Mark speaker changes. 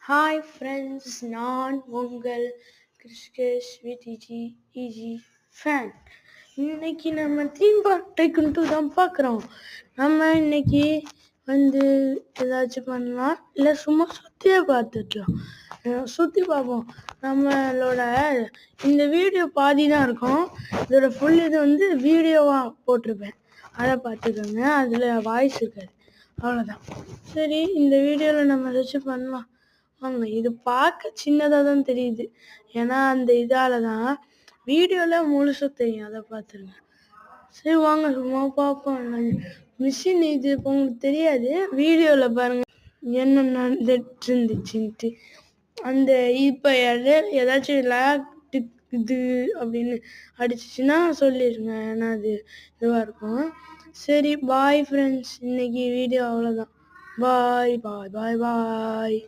Speaker 1: Hi friends, நான் உங்கள் கிறிஸ்கேஷ் with EEG fan. இன்னைக்கு நம்ம தீம் பார்க் டைக்கன் 2 தான் பார்க்குறோம். நம்ம இன்னைக்கு ஏதாச்சும் பண்ணலாம், இல்லை சும்மா சுற்றியே பார்த்துக்கலாம். சுற்றி பார்ப்போம். நம்மளோட இந்த வீடியோ பாதி தான் இருக்கும். இதோட ஃபுல் இது வீடியோவாக போட்டிருப்பேன், அதை பார்த்துக்கோங்க. அதில் வாய்ஸ் இருக்காது, அவ்வளோதான். சரி, இந்த வீடியோவில் நம்ம ஏதாச்சும் பண்ணலாம் வாங்க. இது பார்க்க சின்னதாக தான் தெரியுது, ஏன்னா அந்த இதால தான். வீடியோவில் முழுசு தெரியும், அதை பார்த்துருங்க. சரி வாங்க, சும்மா பார்ப்போம். மிஷின் இது உங்களுக்கு தெரியாது, வீடியோவில் பாருங்க என்ன நடந்துட்டு இருந்துச்சுன்ட்டு. அந்த இப்போ ஏதாச்சும் லேக் இது அப்படின்னு அடிச்சிச்சுன்னா சொல்லிடுங்க, ஏன்னா அது இதுவாக இருக்கும். சரி, பாய் ஃப்ரெண்ட்ஸ், இன்னைக்கு வீடியோ அவ்வளோதான். பாய் பாய் பாய் பாய்.